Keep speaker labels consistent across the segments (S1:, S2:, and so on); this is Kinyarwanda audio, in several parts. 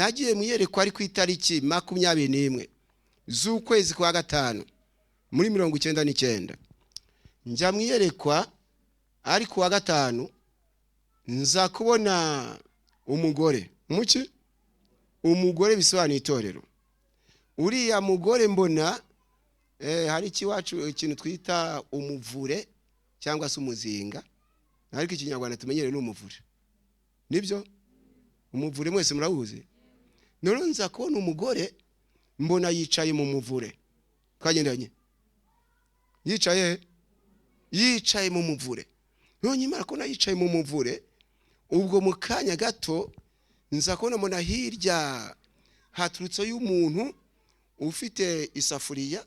S1: nagiye muyerekwa ari ku itariki 21 z'ukwezi kwa gatanu muri 1999 njya muyerekwa ari ku wa gatanu nza kubona umugore muki umugore bisobanuye itorero uriya mugore mbona hari ikiwacu ikintu twita umuvure cyangwa se umuzinga ariko ikinyarwanda tumenyere n'umuvure nibyo umuvure mwese murawuzi none nza kubona umugore mbona yicaye mu muvure twagendanye yicaye mu muvure none imara ko yicaye mu muvure ubwo mu kanya gato nza kubona mbona hirya haturutse y'umuntu ufite isafuriya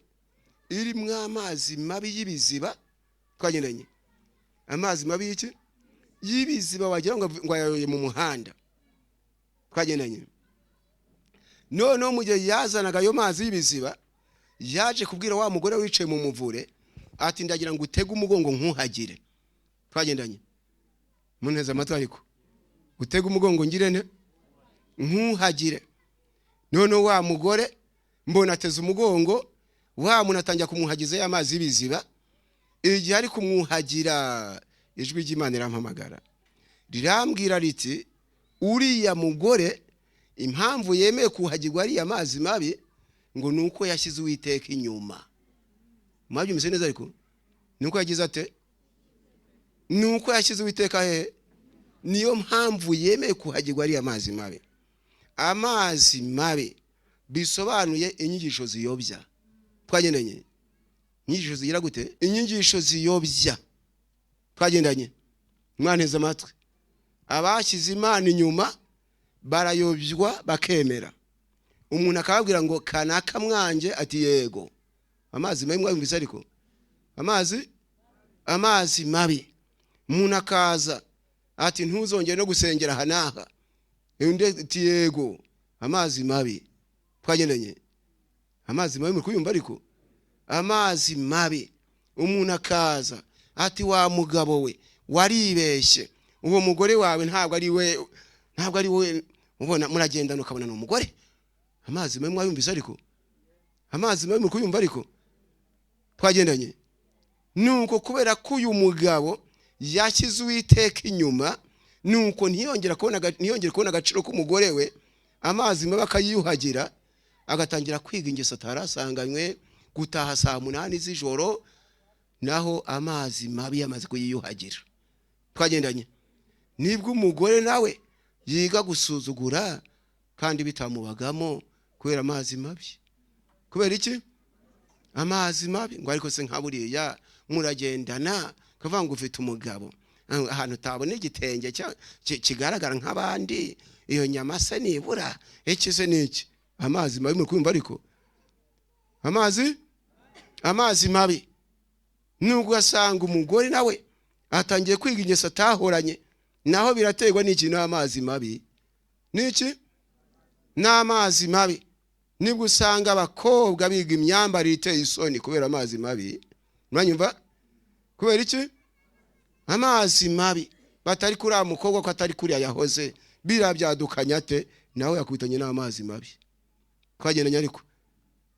S1: irimo amazi mabi yibiziba twagendanye amazi mabi y'iki yibiziba wagira ngo yayoye mu muhanda twagendanye none mu gihe yazanaga ayo mazi yibiziba yaje kubwira wa mugore wicaye mu muvure ati ndagira ngo utege umugongo nkuhagire twagendanye muneza amatwi ariko utege umugongo ngirene nkuhagire none wa mugore mbona ateze umugongo wa muntu atangira kumuhagiza y'amazi yibiziba igihe ari kumwuhagira ijwi ry'Imana rirampamagara rirambwira riti uriya mugore impamvu yemeye kuhagirwa ari amazi mabi ngo nuko yashyize Uwiteka inyuma mwabyumvise neza ariko nuko yagize ate nuko yashyize Uwiteka he niyo mpamvu yemeye kuhagirwa ari amazi mabi amazi mabi bisobanuye inyigisho ziyobya twagendanye inyigisho zigira gute inyigisho ziyobya twagendanye mwaneza amatwi abashyize Imana inyuma barayobywa bakemera umuntu akababwira ngo kanaka mwanje ati yego amazi mabi mwabumvise ariko amazi mabi umuntu akaza ati ntuzongere no gusengera hanaha undi ati yego amazi mabi twagendanye amazi mabi muri kuyumva ariko amazi mabi umuntu akaza ati wa mugabo we waribeshye uwo mugore wawe ntabwo ari we ubona muragenda ukabona no mugore amazi mabi mwayumvise ariko amazi mabi muri kuyumva ariko twagendanye nuko kubera ko uyu mugabo yashyize Uwiteka inyuma nuko ntiyongera kubona agaciro k'umugore we amazi mabi akayiyuhagira agatangira kwiga ingeso atarasanganywe gutaha saa 8 z'ijoro naho amazi mabi yamaze kuyiyuhagira twagendanye nibwo umugore nawe yiga gusuzugura kandi bitamubagamo kubera amazi mabi kubera iki amazi mabi ngo ariko se nkaburiya muragendana kavanga ufite umugabo ahantu tabone igitenge kigaragara nk'abandi iyo nyama se nibura se niki amazi mabi muri kumva ariko amazi mabi nubwo asanga umugore nawe atangiye kwiga ingeso atahoranye naho biraterwa n'ikintu amazi mabi niki n'amazi mabi nibwo usanga abakobwa biga imyambarire iteye isoni kubera amazi mabi mwanyumva kubera iki amazi mabi batari kuri amukobwa ko atari kuri yahoze birabyadukanya ate nawe yakubitanye n'amazi mabi twagendanye ariko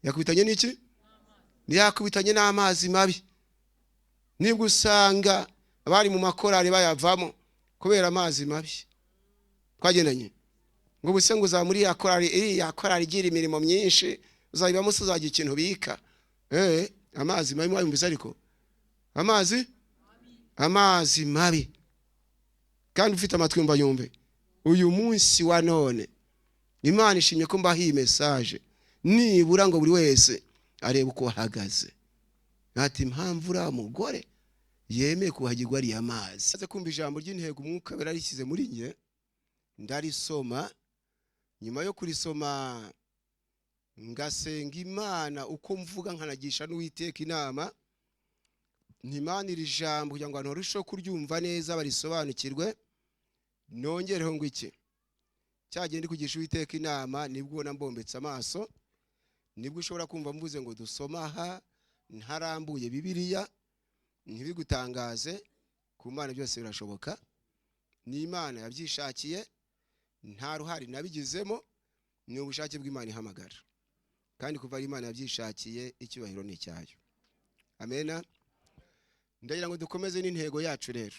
S1: yakubitanye n'iki yakubitanye n'amazi mabi nibwo usanga abari mu makorari bayavamo kubera amazi mabi twagendanye ngo buse ngo za muri yakorari igira imirimo myinshi uzayibamo uzagira ikintu bika amazi mabi mwayumvise ariko amazi mabi kandi ufite amatwi mba yumve uyu munsi wa none Imana ishimye ko mbahiye message nibura ngo buri wese arebe uko ahagaze ati impamvu ura mugore yemeye kuhagirwa ari amazi aze kumva ijambo ry'intego umwuka berarishyize muri nge ndarisoma nyuma yo kurisoma ngasenga Imana uko mvuga nkanagisha n'Uwiteka inama Imana iri jambo kugira ngo abantu barusheho kuryumva neza barisobanukirwe nongereho ngo iki cyagende kugisha Uwiteka inama nibwo nambombetse amaso nibwo ushobora kumva mvuze ngo dusoma aha ntarambuye Bibiliya ntibigutangaze ku Mana byose birashoboka ni Imana yabyishakiye nta ruhari nabigizemo ni ubushake bw'Imana ihamagara, kandi kuva Imana yabyishakiye icyubahiro ni cyayo. Amena. Ndagira ngo dukomeze n'intego yacu rero.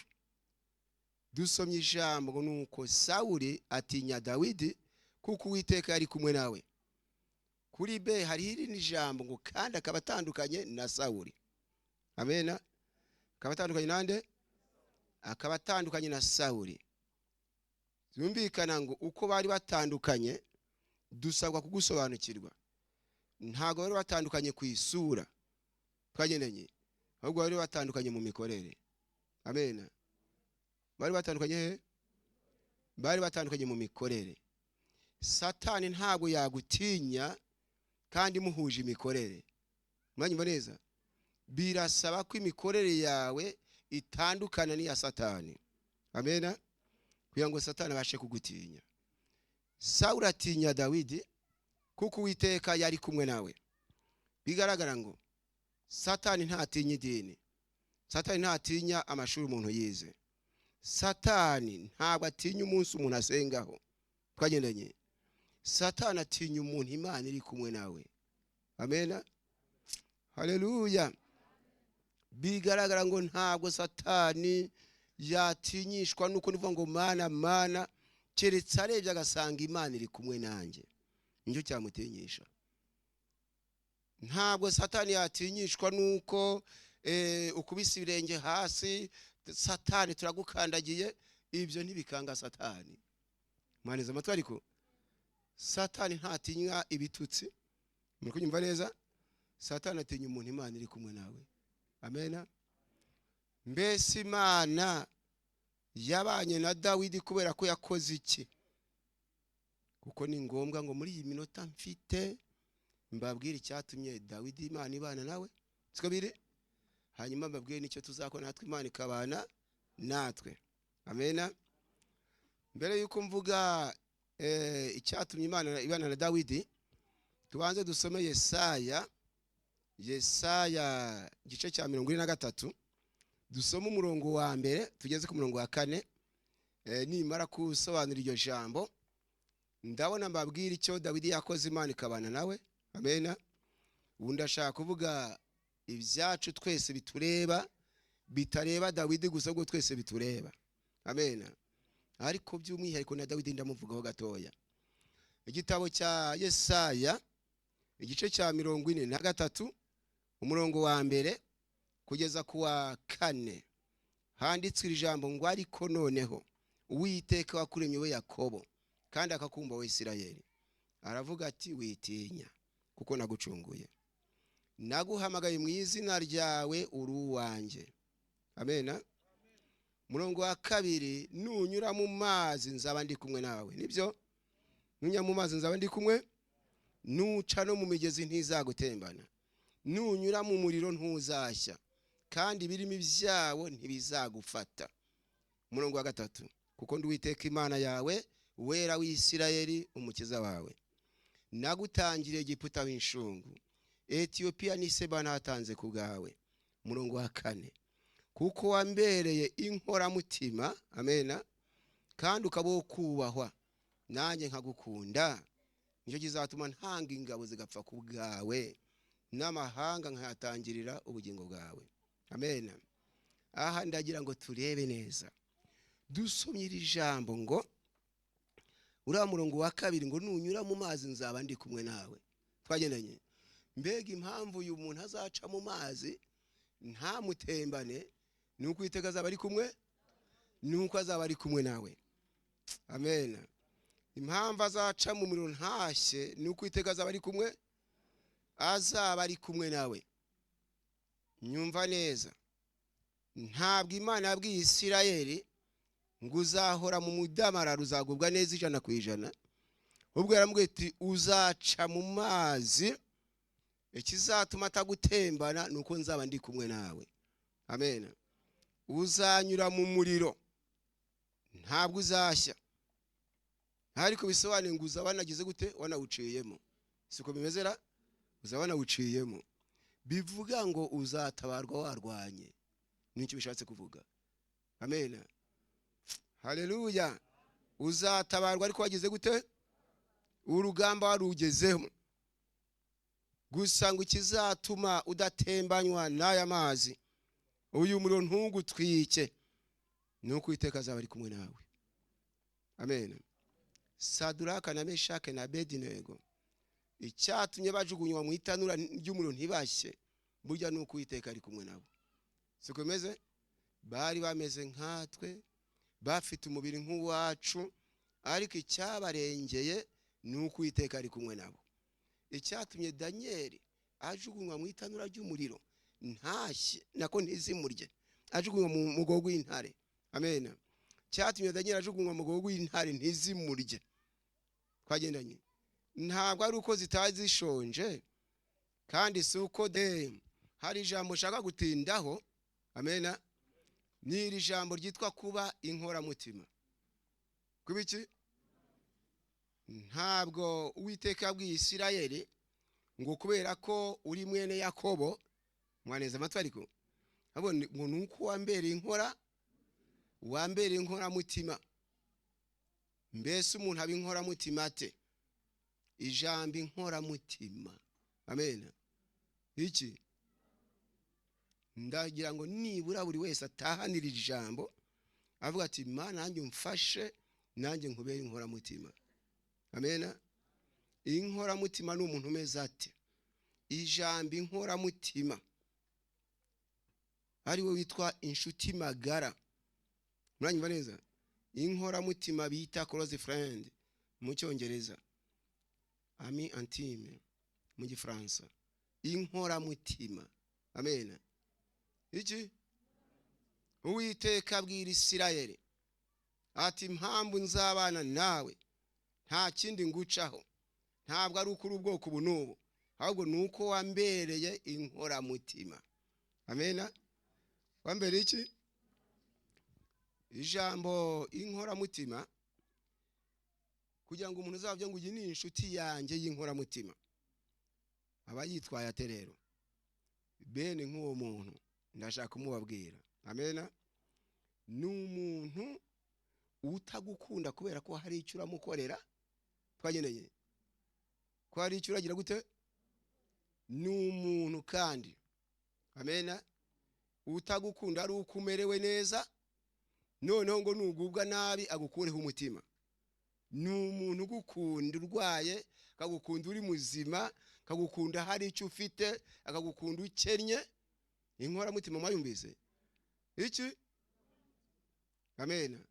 S1: Dusomye ijambo ngo nuko Sawuli atinya Dawidi kuko Uwiteka yari kumwe nawe. Kuri B hari irindi jambo ngo kandi akaba atandukanye na Sawuli. Amena. Akaba atandukanye nande? Akaba atandukanye na Sawuli. Zumvikana ngo uko bari batandukanye dusabwa kugusobanukirwa. Ntago bari batandukanye ku isura twagendanye, ahubwo bari batandukanye mu mikorere. Amena. Bari batandukanye he? Bari batandukanye mu mikorere. Satani ntago yagutinya kandi muhuje imikorere. Mwanyumva neza? Birasaba ko imikorere yawe itandukana n'iya Satani. Amena. Kugira ngo Satani abashe kugutinya. Sawuli atinya Dawidi kuko Uwiteka yari kumwe nawe. Bigaragara ngo Satani ntatinya idini. Satani ntatinya amashuri umuntu yize. Satani ntabwo atinya umunsi umuntu asengaho. Twagendanye. Satani atinya umuntu Imana iri kumwe nawe. Amena. Haleluya. Bigaragara ngo ntabwo Satani yatinyishwa nuko nivuga ngo mana keretse arebye agasanga Imana iri kumwe nanjye. Nicyo cyamutinyisha. Ntabwo Satani yatinyishwa nuko ukubise ibirenge hasi, Satani turagukandagiye, ibyo ntibikanga Satani. Mwaneze amatwi ariko Satani ntatinya ibitutsi. Muri kunyumva neza? Satani atinya umuntu Imana iri kumwe nawe. Amena. Mbese Imana yabanye na Dawidi kubera ko yakoze iki? Kuko ni ngombwa ngo muri iyi minota mfite mbabwire icyatumye Dawidi Imana ibana nawe. Siko biri? Hanyuma mbabwire nicyo tuzakora natwe Imana ikabana natwe. Amena. Mbere yuko mvuga icyatumye Imana ibana na Dawidi, tubanze dusome Yesaya gice cya 43. Dusoma umurongo wa mbere tugeze ku murongo wa 4. Nimara kusobanura iryo jambo ndabona mbabwira icyo Dawidi yakoze Imana ikabana nawe. Amena. Ubu ndashaka kuvuga ibyacu twese bitureba, bitareba Dawidi gusa, ubwo twese bitureba. Amena. Ariko by'umwihariko na Dawidi ndamuvugaho gatoya. Igitabo cya Yesaya igice cya 43 umurongo wa mbere kugeza ku wa 4 handitswe ijambo ngo ariko noneho Uwiteka wakuremye we Yakobo kandi akakumva we Isirayeli aravuga ati witinya kuko nagucunguye, naguhamagaye mu izina ryawe uri uwanjye. Amena. Murongo wa 2 nunyura mu mazi nzaba ndi kumwe nawe. Nibyo? Nunya mu mazi nzaba ndi kumwe, nuca no mu migezi ntizagutembana, nunyura mu muriro ntuzashya, kandi ibirimi byawo ntibizagufata. Murongo wa 3 kuko ndi Uwiteka Imana yawe wera w'Isirayeli umukiza wawe, nagutangiriye Egiputa w'inshungu, Ethiopia n'Iseba natanze ku bwawe. Murongo wa 4 kuko wambereye inkoramutima. Amena. Kandi ukaba kubahwa nanjye nkagukunda, nicyo kizatuma ntanga ingabo zigapfa ku bwawe n'amahanga nkayatangirira ubugingo bwawe. Amena. Aha ndagira ngo turebe neza. Dusomye iri jambo ngo uriya murongo wa 2 ngo nunyura mu mazi nzaba ndi kumwe nawe. Twagendanye. Mbega impamvu uyu muntu azaca mu mazi ntamutembane nuko Uwiteka azaba ari kumwe, nuko azaba ari kumwe nawe. Amena. Impamvu azaca mu muriro ntashye nuko Uwiteka azaba ari kumwe, azaba ari kumwe nawe. Nyumva neza. Ntabwo Imana yabwiye Isirayeli ngo uzahora mu mudamararo uzagubwa neza 100%. Ubwo yaramubwiye ati uzaca mu mazi, ikizatuma atagutembana nuko nzaba ndi kumwe nawe. Amena. Uzanyura mu muriro ntabwo uzashya, ariko bisobanuye ngo uzabana gize gute wanawuciyemo. Siko bimezera? Uzabana wuciyemo. Bivuga ngo uzatabarwa warwanye. Nicyo bishatse kuvuga. Amena. Haleluya. Uzatabarwa ariko wagize gute? urugamba warugezeho gusa ngo ikizatuma udatembanywa n'aya mazi uyu muriro ntugutwike nuko Uwiteka azaba ari kumwe nawe. Amen. Saduraka na Meshake na Abedinego icyatumye bajugunywa mu itanura ry'umuriro ntibashye burya nuko Uwiteka ari kumwe nabo. Sikomeze bari bameze nkatwe bafite umubiri nk'uwacu ariko icyabarengeye nuko Uwiteka ari kumwe nabo. Icyatumye Danieli ajugunywa mu itanura ry'umuriro ntashye nako ntizimurye ajugunywa mu mugogo w'intare. Amen. Cyatumye Danieli ajugunywa mu mugogo w'intare ntizimurye. Twagendanye ntabwo ari uko zitazishonje kandi si uko hari ijambo ushaka gutindaho. Amen. Ni iri jambo ryitwa kuba inkoramutima. Kuba iki? Ntabwo Uwiteka yabwiye Isirayeli ngo kubera ko uri mwene Yakobo mwaneza amatwi ariko abone ngo nuko wambereye inkoramutima. Mbese umuntu aba inkoramutima ate? Ijambo inkoramutima. Amen. Iki ndagira ngo nibura buri wese atahanira ijambo avuga ati Mana nanjye umfashe nanjye nkubere inkoramutima. Amen. Inkoramutima ni umuntu umeze ate? Ijambo inkoramutima ari we witwa inshuti magara. Muranyumva neza? Inkoramutima bita close friend mu Cyongereza, ami intime mu Gifaransa. Inkoramutima. Amen. Iki Uwiteka abwira Isirayeli ati impamvu nzabana nawe nta kindi ngucaho ntabwo ari ukuri ubwoko bunubu ahubwo nuko wambereye inkoramutima. Amen. Wambereye iki? Ijambo inkoramutima kugira ngo umuntu uzabye ngo uyi ni inshuti yanjye y'inkoramutima aba yitwaye ate rero? Bene nk'uwo muntu ndashaka kumubabwira. Amen. Ni umuntu utagukunda kubera ko hari icyo uramukorera. Twagendeye ko hari icyo uragira gute? Ni umuntu kandi Amen utagukunda ari uko umerewe neza noneho ngo nugubwa nabi agukureho umutima. Ni umuntu ugukunda urwaye akagukunda uri muzima akagukunda hari icyo ufite akagukunda ukennye. Inkoramutima mwayumvise iki? Amen.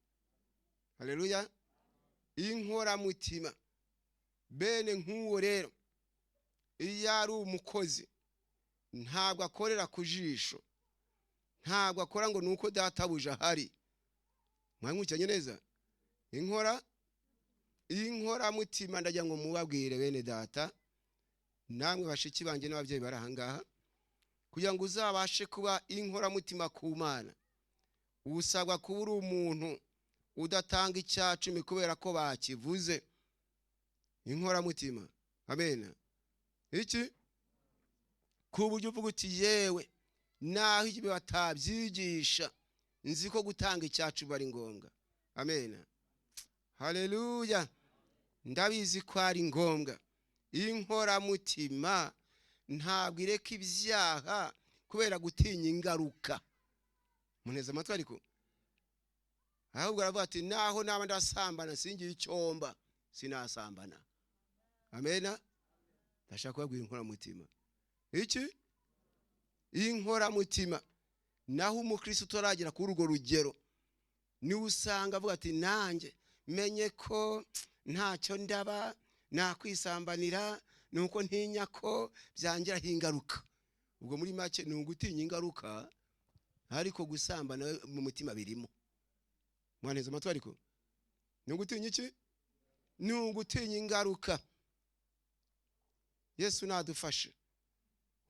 S1: Haleluya. Inkoramutima. Bene nk'uwo rero iyo ari umukozi ntabwo akorera ku jisho ntabwo akora ngo nuko databuja hari. Mwamwikanye neza? Inkoramutima ndagira ngo mubabwire bene data namwe bashiki banjye n'ababyeyi barahangaha kugira ngo uzabashe kuba inkoramutima ku Mana usabwa kuba uri umuntu udatanga icyacumi kubera ko bakivuze. Inkoramutima. Amen. Iki ku buryo uvuga uti yewe naho ibyo batabyigisha nzi ko gutanga icyacumi ari ngombwa. Amen. Haleluya. Ndabizi ko ari ngombwa. Inkoramutima ntabwo ireka ibyaha kubera gutinya ingaruka. Muneza amatwi ariko ahubwo aravuga ati naho naba ndasambana singiye icyomba sinasambana. Amen. Ndashaka kubabwira inkoramutima. Iki? Inkoramutima. Naho umukristo utaragera kuri urwo rugero ni usanga avuga ati nanjye menye ko ntacyo ndaba nakwisambanira nuko ntinya ko byangiraho ingaruka. Ubwo muri make ni ugutinya ingaruka ariko gusambana mu mutima birimo. Mwaneza amatwi ariko ni ugutinya iki? Ni ugutinya ingaruka. Yesu nadufashe.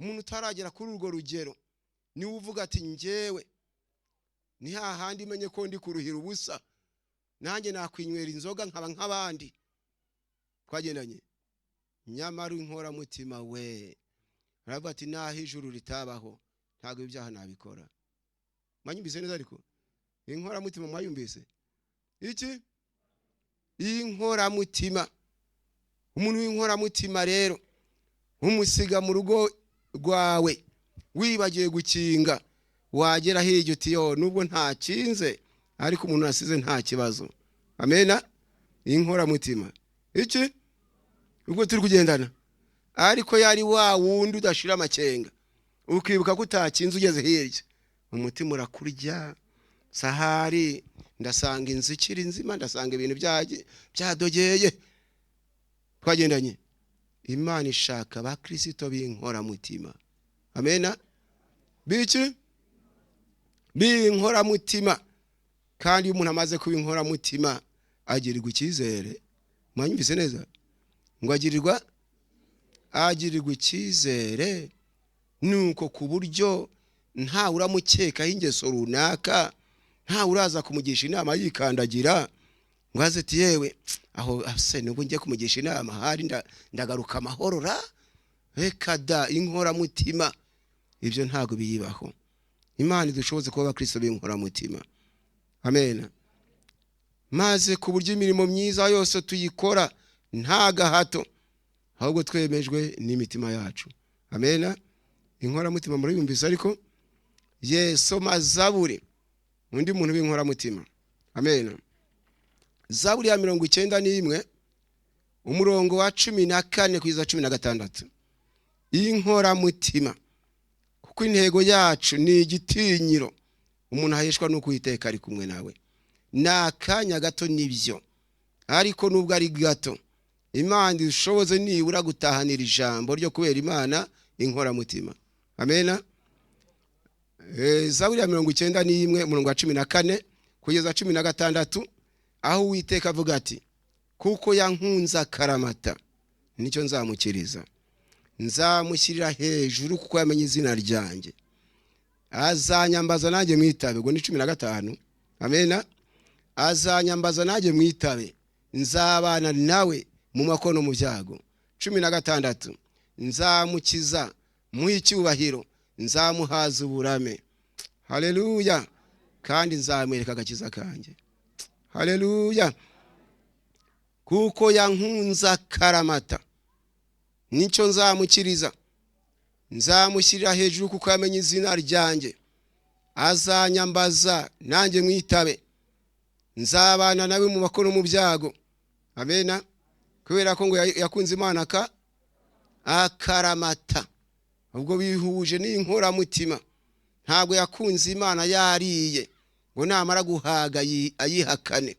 S1: Umuntu utaragera kuri urwo rugero ni uvuga ati njyewe ni hahandi menye ko ndi kuruhira ubusa nanjye nakwinywera inzoga nkaba nk'abandi. Twagendanye. Nyamara inkoramutima we aravuga ati naho ijuru ritabaho ntabwo ibyaha nabikora. Mwanyumvise neza ariko? Inkoramutima mwayumvise? Iki? Inkoramutima. umuntu w'inkoramutima rero umusiga mu rugo rwawe wibagiye gukinga, wagera hirya uti yo nubwo ntakinze ariko umuntu asize nta kibazo. Amena. Inkoramutima iki ubwo turi kugendana, ariko yari wa wundi udashira amakenga, ukibuka ko utakinze ugeze hirya, umutima urakurya. Sahari ndasanga inzu ikiri nzima, ndasanga ibintu byadogeye. Twagendanye. Imana ishaka ba Kristo b'inkoramutima. Amena. Biki b'inkoramutima, kandi umuntu amaze kuba inkoramutima agirirwa icyizere. Mwanyumvise neza ngo agirirwa icyizere, nuko ku buryo nta uramukekaho ingeso runaka, nta uraza kumugisha inama yikandagira ngo aze ati yewe aho ase nubwo ngiye kumugisha inama hari ndagaruka amahoro ra. Reka da. Inkoramutima ibyo ntago biyibaho. Imana idushoboze kuba abakristo b'inkoramutima. Amen. Maze ku buryo imirimo myiza yose tuyikora nta gahato, ahubwo twemejwe n'imitima yacu. Amen. Inkoramutima muri yumvise ariko Yesu mazaburi undi muntu w'inkoramutima. Amen. Zaburi ya 91 umurongo wa 14 kugeza 16. Inkoramutima kuko intego yacu ni igitinyiro umuntu aheshwa no Uwiteka ari kumwe nawe. Nakanya gato nibyo, ariko nubwo ari gato Imana ishoboze nibura gutahanira ijambo ryo kubera Imana inkoramutima. Amena. Zaburi ya 91 umurongo wa 14 kugeza 16, aho Uwiteka avuga ati kuko yankunze akaramata nicyo nzamukiriza, nzamushyirira hejuru kuko yamenye izina ryanjye, azanyambaza nanjye mwitabe. Ngo ni 15. Amena. Azanyambaza nanjye mwitabe, nzabana nawe mu makono mu byago. 16. Nzamukiza mu icyubahiro, nzamuhaza uburame. Haleluya. Kandi nzamwereka agakiza kanjye. Haleluya. Kuko yankunze akaramata nicyo nzamukiriza, nzamushyirira hejuru kuko yamenye izina ryanjye, azanyambaza nanjye mwitabe, nzabana nawe mu makono mu byago. Amena. Kubera ko ngo yakunze Imana akaramata, ubwo bihuje n'inkoramutima. Ntabwo yakunze Imana yariye ngo namara guhaga ayihakane,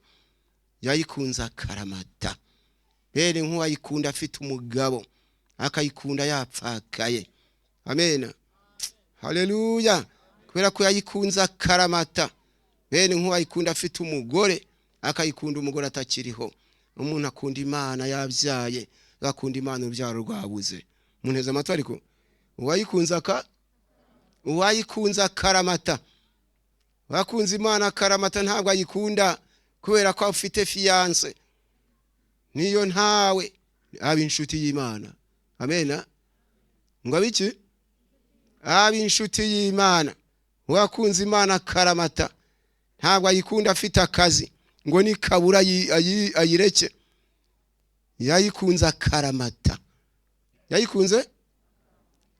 S1: yayikunze akaramata. Bere nk'uwayikunda afite umugabo akayikunda yapfakaye. Amen. Haleluya. Kubera ko yayikunze akaramata. Bene nk'uwayikunda afite umugore akayikunda umugore atakiriho. Umuntu akunda Imana yabyaye, akunda Imana urubyaro rwabuze. Muneza amatwi ariko uwayikunze akaramata, wakunze Imana akaramata ntabwo ayikunda kubera ko afite fiance. Niyo ntawe aba inshuti y'Imana. Amen. Ngo abiki aba inshuti y'Imana. Wakunze Imana akaramata ntabwo ayikunda afite akazi ngo ni kabura ayireke. Yayikunze akaramata. Yayikunze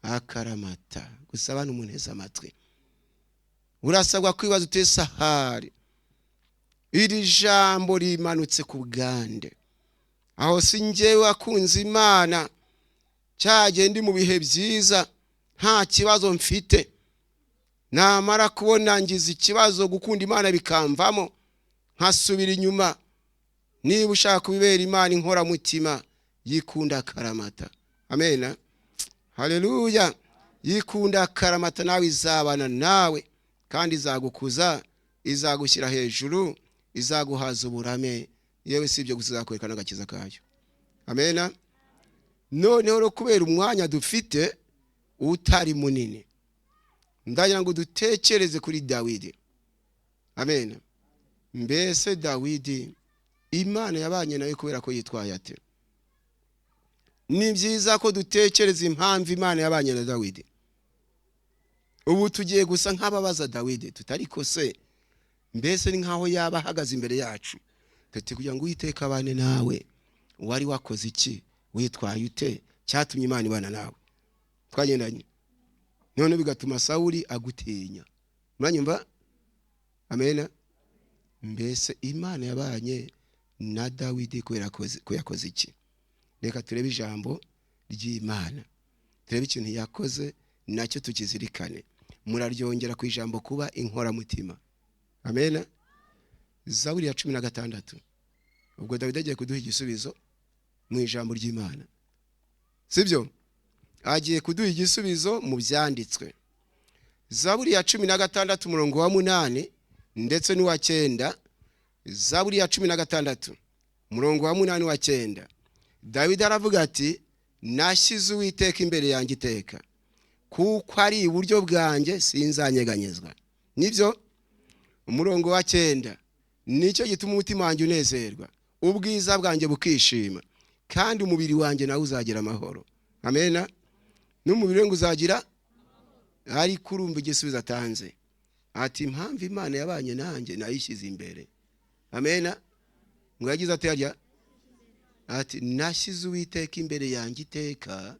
S1: akaramata. Gusaba n'umuneza amatwi. Urasabwa kwibaza utesa hari iri jambo rimanutse ku bwande, aho sinjye wakunze Imana cyagende mu bihe byiza nta kibazo mfite, namara kubona ngize ikibazo gukunda Imana bikamvamo nkasubira inyuma. Niba ushaka kubibera Imana inkoramutima, yikunda akaramata. Amen. Haleluya. Yikunda akaramata nawe izabana nawe kandi izagukuza, izagushyira hejuru, izaguhaza uburame, yewe si ibyo gusa izakwerekana agakiza kayo. Amen. Noneho ro kubera umwanya dufite utari munini, ndagira ngo dutekereze kuri Dawidi. Amen. Mbese Dawidi Imana yabanye nawe kubera ko yitwaye ate? Ni byiza ko dutekereza impamvu Imana yabanye na Dawidi. Ubu tugiye gusa nk'ababaza Dawidi tutariko se mbese ni nkaho yaba ahagaze imbere yacu tuti kugira ngo Uwiteka abane nawe, wari wakoze iki? witwaye ute cyatumye Imana ibana nawe. Twagendanye none bigatuma Sawuli agutinya. Muranyumva? Amen. Mbese Imana yabanye na Dawidi ko yakoze iki? Reka turebe ijambo ry'Imana, turebe ikintu yakoze nacyo tukizirikane. Muraryongera ku ijambo kuba inkoramutima. Amen. Zaburi ya 16. Ubwo Dawidi agiye kuduha igisubizo mu ijambo ry'Imana, sibyo? Agiye kuduha igisubizo mu byanditswe. Zaburi ya 16 umurongo wa 8 ndetse n'uwa 9. Zaburi ya 16 umurongo wa 8 wa 9. Dawidi aravuga ati nashyize Uwiteka imbere yanjye iteka, kuko ari iburyo bwanjye sinzanyeganyezwa. Nibyo umurongo wa 9, nicyo gituma umutima wanjye unezerwa, ubwiza bwanjye bukishima, kandi umubiri wanjye nawe uzagira amahoro. Amen. N'umubiri wanjye uzagira. Ari kurumva igisubizo atanze ati impamvu Imana yabanye nanjye nayishyize imbere. Amen. Ngo yagize ati ati nashyize Uwiteka imbere yanjye iteka,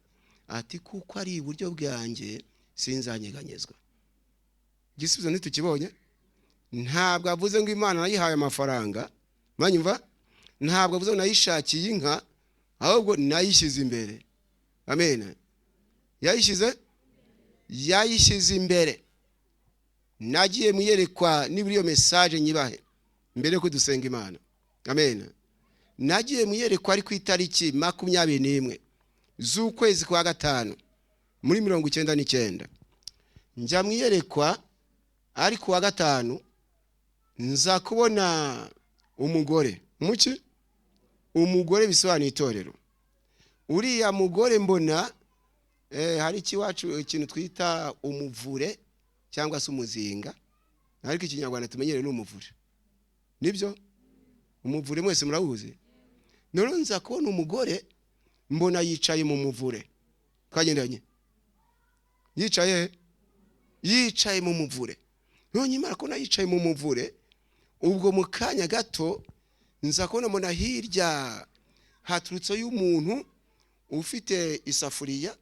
S1: ati kuko ari iburyo bwanjye sinzanyeganyezwa. Igisubizo ntitukibonye. Ntabwo avuze ngo Imana nayihaye amafaranga, manyumva? Ntabwo avuze ngo nayishakiye inka, ahubwo nayishyize imbere. Amen. Yayishyize imbere. Nagiye muyerekwa niburi yo message nyibahe mbere ko dusenga Imana. Amen. Nagiye muyerekwa ari ku itariki 21 z'ukwezi kwa 5 muri 99. Njya muyerekwa ari ku wa 5, nza kubona umugore. Muki? Umugore bisobanuye itorero. Uriya mugore mbona hari ikiwacu ikintu twita umuvure cyangwa se umuzinga, ariko ikinyarwanda tumenyere ni umuvure. Nibyo? Umuvure mwese murawuzi? None nza kubona umugore mbona yicaye mu muvure. Twagendanye yicaye mu muvure. None Imana ko nayicaye mu muvure, ubwo mu kanya gato nza kubona mbona hirya haturutse y'umuntu ufite isafuriya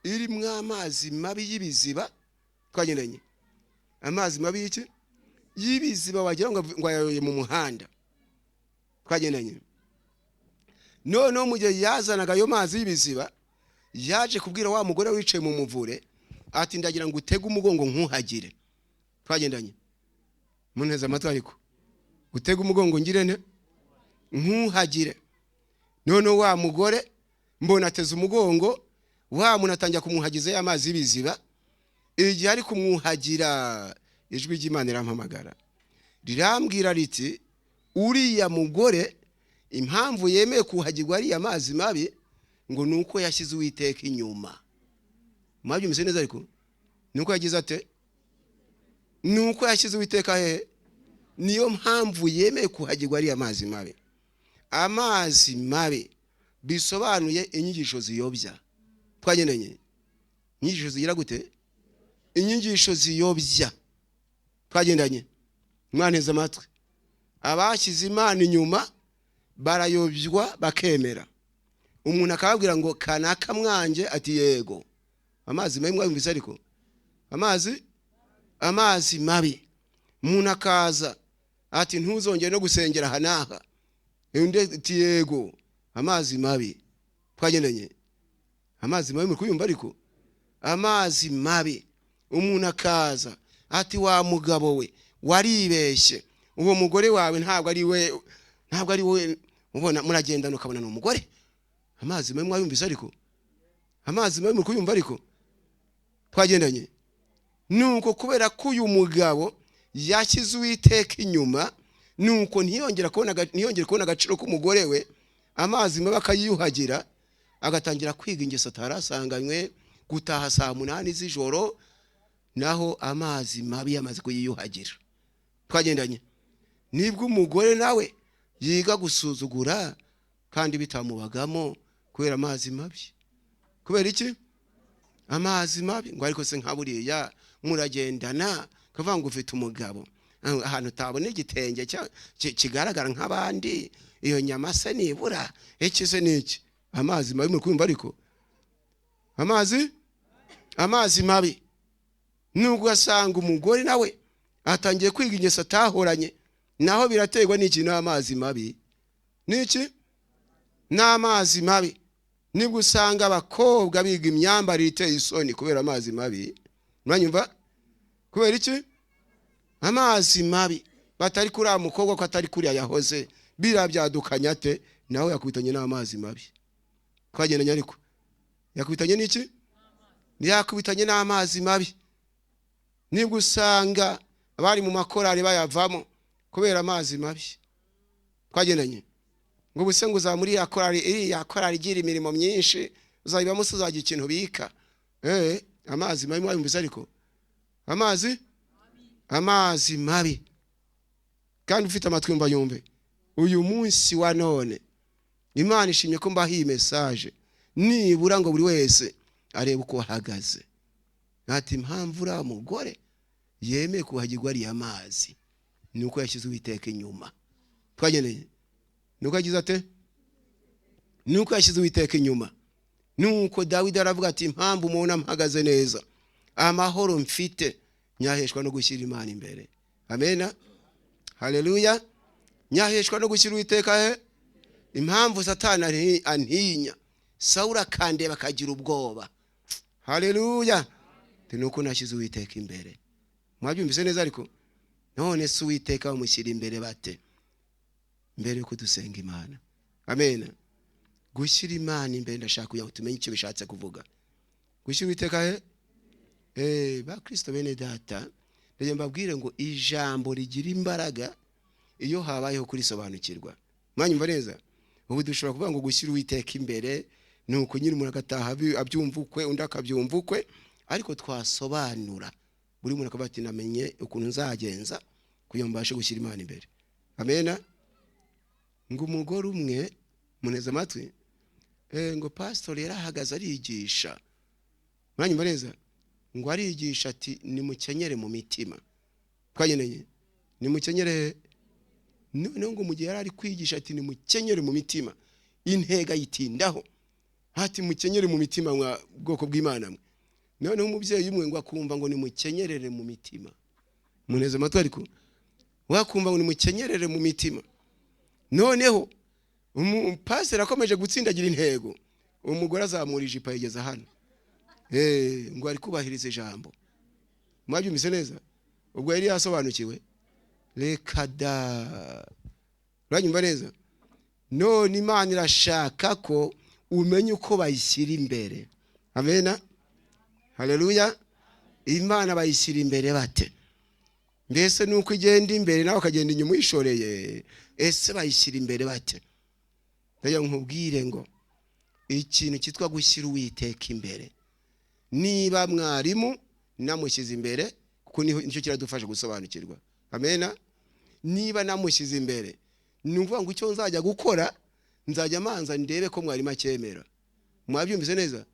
S1: irimo amazi mabi y'ibiziba. Twagendanye amazi mabi y'iki? Yibiziba, wagira ngo yayoye mu muhanda. Twagendanye none mu gihe yazanaga ayo mazi y'ibiziba, yaje kubwira wa mugore wicaye mu muvure ati ndagira ngo utege umugongo nkuhagire. Twagendanye muneza amatwi, ariko utege umugongo ngire ne nkuhagire. None wa mugore mbona ateze umugongo, wa muntu atangira kumuhagiza ya mazi y'ibiziba. Igihe ari kumwuhagira, ijwi ry'Imana rirampamagara rirambwira riti uriya mugore impamvu yemeye kuhagirwa ari amazi mabi ngo nuko yashyize Uwiteka inyuma. Mwabyumvise neza? Ariko nuko yagize ate? Nuko yashyize Uwiteka he? Niyo mpamvu yemeye kuhagirwa ari amazi mabi. Amazi mabi bisobanuye inyigisho ziyobya. Twagendanye inyigisho zigira gute? Inyigisho ziyobya. Twagendanye mwaneza amatwi. Abashyize Imana inyuma barayobywa bakemera. Umuntu akababwira ngo kanaka mwanje, ati yego. Amazi mabi mwabumvise? Ariko amazi mabi. Umuntu akaza ati ntuzongere no gusengera hanaha, undi ati yego. Amazi mabi. Twagendanye amazi mabi muri kuyumva? Ariko amazi mabi. Umuntu akaza ati wa mugabo we waribeshye, uwo mugore wawe ntabwo ari we ubona muragendana ukabona no mugore. Amazi mabi mwayumvise? Ariko amazi mabi muri kuyumva? Ariko twagendanye nuko kubera ko uyu mugabo yashyize Uwiteka inyuma, nuko ntiyongera kubona agaciro k'umugore we, amazi mabi akayiyuhagira, agatangira kwiga ingeso atarasanganywe, gutaha saa 8 z'ijoro, naho amazi mabi yamaze kuyiyuhagira. Twagendanye nibwo umugore nawe yiga gusuzugura kandi bitamubagamo kubera amazi mabi. Kubera iki? Amazi mabi. Ngo ariko se nkaburiya muragendana kavuga ngo ufite umugabo ahantu utabona igitenge kigaragara nk'abandi, iyo nyama se nibura iki se niki? amazi mabi. Muri kumva ariko amazi mabi nubwo asanga umugore nawe atangiye kwiga ingeso atahoranye, naho biraterwa n'ikintu amazi mabi. Niki? N'amazi mabi. Nibwo usanga abakobwa biga imyambarire iteye isoni kubera amazi mabi. Mwanyumva? Kubera iki? Amazi mabi. Batari kuri amukobwa ko atari kuri yahoze birabyadukanya ate, nawe yakubitanye n'amazi mabi. Twagendanye ariko yakubitanye n'iki? Yakubitanye n'amazi mabi. Nibwo usanga abari mu makorari bayavamo kubera amazi mabi. Twagendanye ngo buse ngo uzamuri yakorari igira imirimo myinshi, uzayiba musuzagira ikintu bika. Amazi mabi mwayumvise ariko amazi mabi. Kandi ufite amatwi mba yumve, uyu munsi wa none Imana ishimye ko mbaha iyi message, nibura ngo buri wese arebe uko ahagaze. Ati impamvu uri umugore yemeye kuhagirwa ari amazi nuko yashyize Uwiteka inyuma. Twageneye nuko yagize ate? Nuko yashyize Uwiteka inyuma. Nuko Dawidi aravuga ati impamvu umuntu amhagaze neza, amahoro mfite nyaheshwa no gushyira Imana imbere. Amena, haleluya. Nyaheshwa no gushyira Uwiteka impamvu Satani antinya, Sawuli akandeba akagira ubwoba. Haleluya. Nuko nashyize Uwiteka imbere. Mwabyumvise neza ariko none se Uwiteka bamushyira imbere bate? Mbere yuko dusenga Imana. Amen. Gushyira Imana imbere ndashaka kuya utumenye icyo bishatse kuvuga. Gushyira Uwiteka ba Kristo bene data, ndaje mbabwire ngo ijambo rigira imbaraga iyo habayeho kurisobanukirwa. Mwanyumva neza? Ubu dushobora kuvuga ngo gushyira Uwiteka imbere nuko nyiri umuntu agataha abyumvukwe undi akabyumvukwe, ariko twasobanura buri muntu akaba ati namenye ukuntu nzagenza kugira mbashe gushyira Imana imbere. Amena. Ngo umugore umwe muneza amatwi ngo pastor yarahagaze arigisha. Mwanyumva neza? Ngo arigisha ati nimukenyere mu mitima. Twageneye nimukenyere. None ngo mu gihe yari kwigisha ati nimukenyere mu mitima, intega yitindaho ati mukenyere mu mitima mwa bwoko bw'Imana mwe. None umubyeyi umwe ngo akumva ngo nimukenyerere mu mitima. Muneza amatwi ariko wakumva ngo nimukenyerere mu mitima. Noneho pastor akomeje gutsindagira intego, umugore azamura ijipo yigeza hano. Ngo ari kubahiriza ijambo. Mwabyumvise neza? Ubwo yari yasobanukiwe. Reka da. Uranyumva neza? None Imana irashaka ko umenye uko bayishyira imbere. Amena. Haleluya. Imana bayishyira imbere bate? Mbese nuko igenda imbere nawe akagenda inyuma uyishoreye. Ese bayishyira imbere bate? Ndaje nkubwire ngo ikintu cyitwa gushyira Uwiteka imbere, niba mwarimu namushyize imbere kuko nicyo kiradufasha gusobanukirwa. Amena. Niba namushyize imbere numva ngo icyo nzajya gukora nzajya manza ndebe ko mwarimu acyemera. Mwabyumvise neza?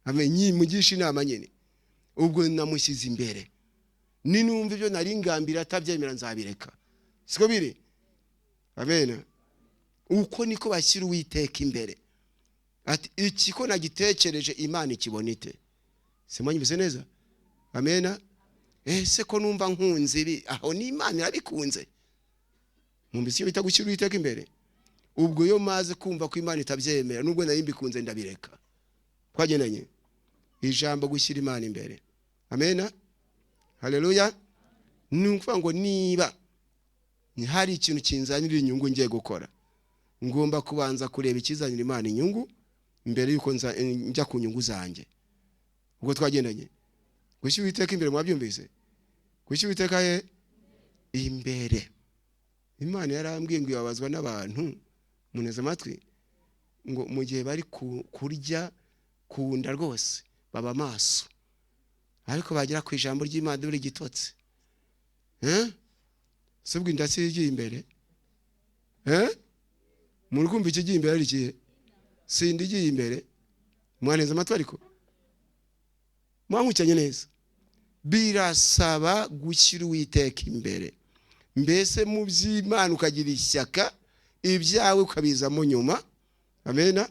S1: Amenye mugisha inama nyene. Ubwo namushyize imbere, ninumva ibyo nari ngambira atabyemera nzabireka. Siko biri? Amena. Uko niko bashyira Uwiteka imbere. Ati iki ko nagitekereje Imana ikibonite. Simwanyumvise neza? Amena. Ese ko numva nkunze ibi, aho ni Imana irabikunze. Mwumvise iyo bita gushyira Uwiteka imbere? Ubwo yo maze kumva ko Imana itabyemera nubwo nari mbikunze ndabireka. Twagendanye ijambo gushyira Imana imbere. Amena. Haleluya. Numva ngo niba hari ikintu kinzanira inyungu ngiye gukora, ngomba kubanza kureba ikizanira Imana inyungu mbere yuko njya ku nyungu zanjye. Ubwo twagendanye gushyira Uwiteka imbere. Mwabyumvise? Gushyira Uwiteka imbere. Imana yarambwiye ngo yabazwa n'abantu muneza amatwi ngo mu gihe bari kurya kunda rwose baba maso, ariko bagera ku ijambo ry'Imana buri gitotse. Subwo indasi igiye imbere. Muri kumva ikigiye imbere ari kihe? Sindi igiye imbere. Mwaneza amatwi ariko mwankukanye neza. Birasaba gushyira Uwiteka imbere. Mbese mu by'Imana ukagira ishyaka, ibyawe ukabizamo nyuma, Amena.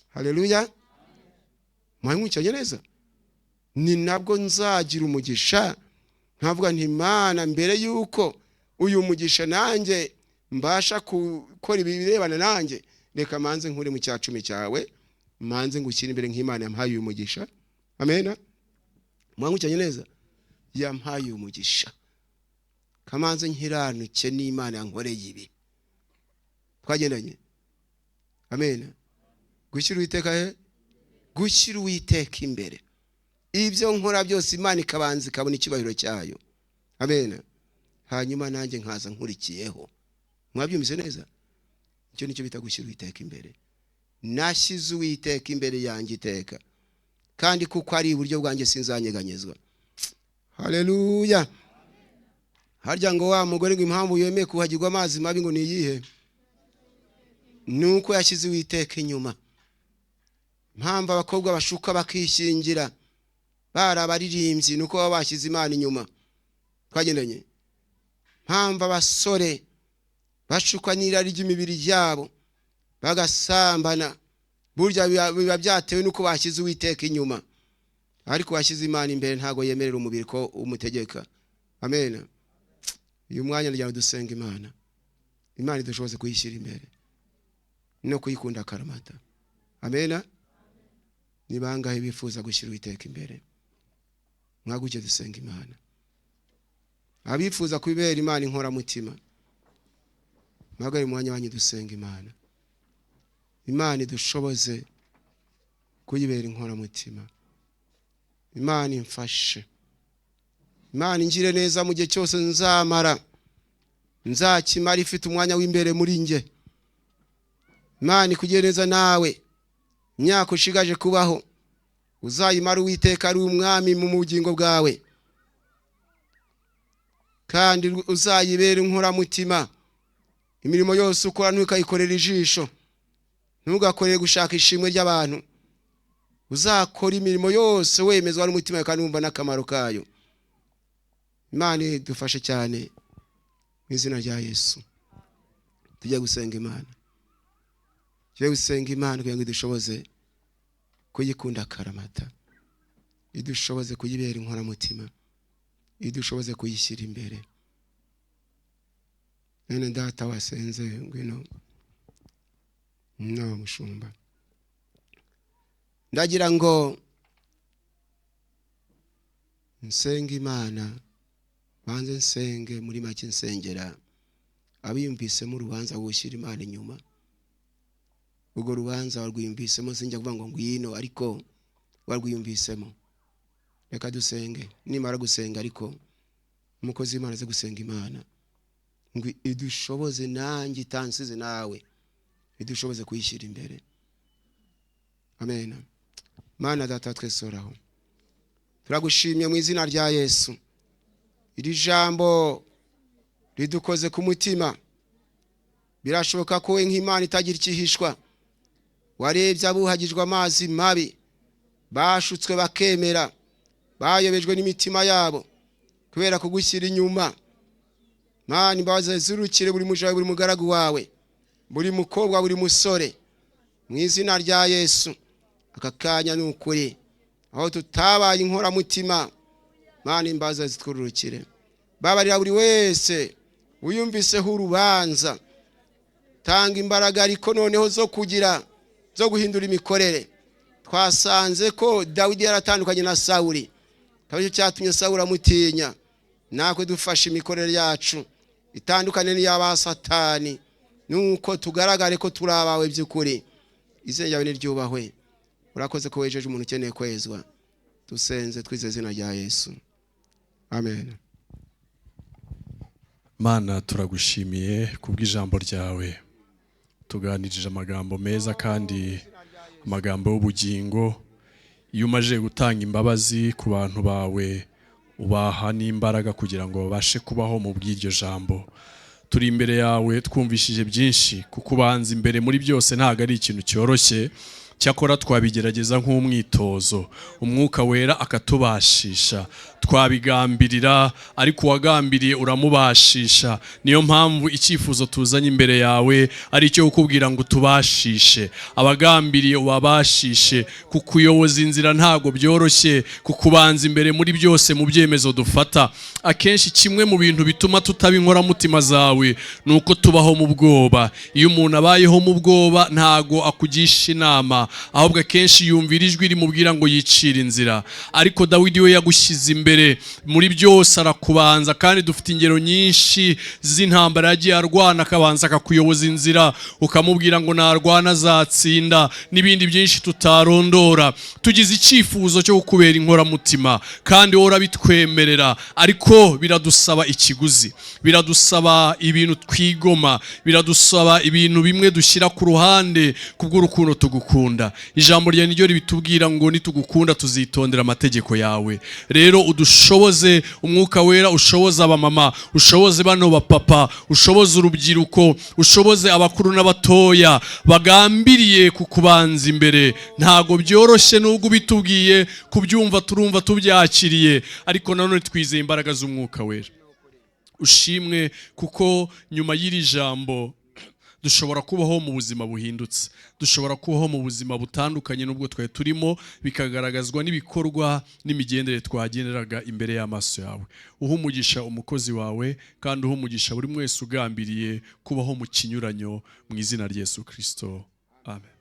S1: Haleluya. Mwamwicanye neza. Ni nabwo nzagira umugisha nkavuga nti Imana, mbere yuko uyu mugisha nanjye mbasha gukora ibirebana nanjye, reka manze nkure mu cyacumi cyawe, manze ngukira imbere nk'Imana yampaye uyu mugisha. Amena. Mwamwicanye neza. Yampaye uyu mugisha, kamanze nkiranuke n'Imana yankoreye ibi. Twagendanye. Amena. Gushyira Uwiteka gushyira Uwiteka imbere. Ibyo nkora byose Imana ikabanza ikabona icyubahiro cyayo. Amena. Hanyuma nanjye nkaza nkurikiyeho. Mwabyumvise neza? Icyo nicyo bita gushyira Uwiteka imbere. Nashyize Uwiteka imbere yanjye iteka, kandi kuko ari iburyo bwanjye sinzanyeganyezwa. Haleluya. Harya ngo wa mugore ngo impamvu yemeye kuhagirwa amazi mabi ngo niyihe? Nuko yashyize Uwiteka inyuma. Impamvu abakobwa bashuka bakishingira barabaririmbyi nuko baba bashyize Imana inyuma. Twagendanye. Impamvu abasore bashukwa n'irari ry'imibiri yabo bagasambana, burya biba byatewe nuko bashyize Uwiteka inyuma. Ariko washyize Imana imbere ntago yemerera umubiri ko umutegeka. Amen. Uyu mwanya ryawe dusenga Imana. Imana idushoboze kuyishyira imbere no kuyikunda karamata. Amen. Ni bangahe bifuza gushyira Uwiteka imbere? Mwaguke dusenga Imana. Abifuza kubera Imana inkora mutima, mwagari mwanya wanyu dusenga Imana. Imana idushoboze kuyibera inkora mutima. Imana imfashe. Imana ingire neza mu gihe cyose nzamara, nzakimara ifite umwanya w'imbere muri nge. Imana ikugire neza nawe, imyaka ushigaje kubaho uzayimara Uwiteka ari umwami mu bugingo bwawe, kandi uzayibera inkora mutima. Imirimo yose ukora ntukayikorera ijisho, ntugakorere gushaka ishimwe ry'abantu. Uzakora imirimo yose wemezwa n'umutima kandi wumva n'akamaro kayo. Imana idufashe cyane mu izina rya Yesu. Tujye gusenga Imana. Tujye gusenga Imana kugira ngo idushoboze kuyikunda karamata, idushoboze kuyibera inkora mutima, idushoboze kuyishyira imbere. Nene data wasenze ngwino no mushumba. Ndagira ngo nsenge Imana, banze nsenge muri make nsengera abiyumvisemo urubanza gushyira Imana inyuma. Ubwo rubanza warwiyumvisemo, sinjya kuvuga ngo ngwino, ariko warwiyumvisemo. Reka dusenge. Nimara gusenga ariko umukozi w'Imana aze gusenga Imana ngo idushoboze, nanjye itansize nawe idushoboze kuyishyira imbere. Amen. Mana data twese oraho, turagushimye mu izina rya Yesu. Iri jambo ridukoze ku mutima. Birashoboka ko we nk'Imana itagira ikihishwa warebye abuhagijwe amazi mabi, bashutswe bakemera, bayobejwe n'imitima yabo kubera kugushyira inyuma. Mana imbabazi zirukire buri mujawe, buri mugaragu wawe, buri mukobwa, buri musore, mu izina rya Yesu. Aka kanya ni ukuri aho tutabaye inkora mutima, Mana imbabazi zitwurukire. Babarira buri wese uyumviseho urubanza, tanga imbaraga ariko noneho zo kugira, zo guhindura imikorere. Twasanze ko Dawidi yaratandukanye na Sawuli, kabyo cyatumye Sawuli amutinya. Nakwe dufashe imikorere yacu itandukane n'iyaba Satani, nuko tugaragare ko turabawe by'ukuri. Izina ryawe niryubahwe. Urakoze ko wejeje umuntu ukeneye kwezwa. Dusenze twize izina rya Yesu. Amen.
S2: Mana turagushimiye kubw'ijambo ryawe, tuganirije amagambo meza kandi amagambo y'ubugingo. Iyo umaje gutanga imbabazi ku bantu bawe, ubaha n'imbaraga kugira ngo babashe kubaho mu bw'iryo jambo. Turi imbere yawe twumvishije byinshi, kuko ubanza imbere muri byose ntago ari ikintu cyoroshye. cyakora twabigerageza nk'umwitozo, umwuka wera akatubashisha. Twabigambirira ariko uwagambiriye uramubashisha. Niyo mpamvu icyifuzo tuzanye imbere yawe ari cyo kukubwira ngo tubashishe. Abagambiriye ubabashishe, kukuyoboza inzira ntago byoroshye, kukubanza imbere muri byose mu byemezo dufata. Akenshi kimwe mu bintu bituma tutabinkora mutima zawe nuko tubaho mu bwoba. Iyo umuntu abayeho mu bwoba ntago akugisha inama, ahubwo akenshi yumvira ijwi rimubwira ngo yicire inzira. Ariko Dawidi we yagushyize imbere muri byose, arakubanza. Kandi dufite ingero nyinshi z'intambara yagiye arwana, akabanza akakuyoboza inzira, ukamubwira ngo narwana azatsinda, n'ibindi byinshi tutarondora. Tugize icyifuzo cyo kukubera inkoramutima kandi wowe urabitwemerera, ariko biradusaba ikiguzi, biradusaba ibintu twigoma, biradusaba ibintu bimwe dushyira ku ruhande kubw'urukundo tugukunda. Ijambo rya niryo ribitubwira ngo nitugukunda tuzitondera amategeko yawe. Rero udushoboze, umwuka wera ushoboze abamama, ushoboze bano bapapa, ushoboze urubyiruko, ushoboze abakuru n'abatoya bagambiriye kukubanza imbere. Ntago byoroshye nubwo bitubwiye kubyumva, turumva tubyakiriye, ariko nanone twizeye imbaraga z'umwuka wera. Ushimwe kuko nyuma y'iri jambo dushobora kubaho mu buzima buhindutse, dushobora kubaho mu buzima butandukanye n'ubwo twari turimo, bikagaragazwa n'ibikorwa n'imigendere twagenderaga imbere y'amaso yawe. Uha umugisha umukozi wawe, kandi uha umugisha buri mwese ugambiriye kubaho mu kinyuranyo, mu izina rya Yesu Kristo, amen.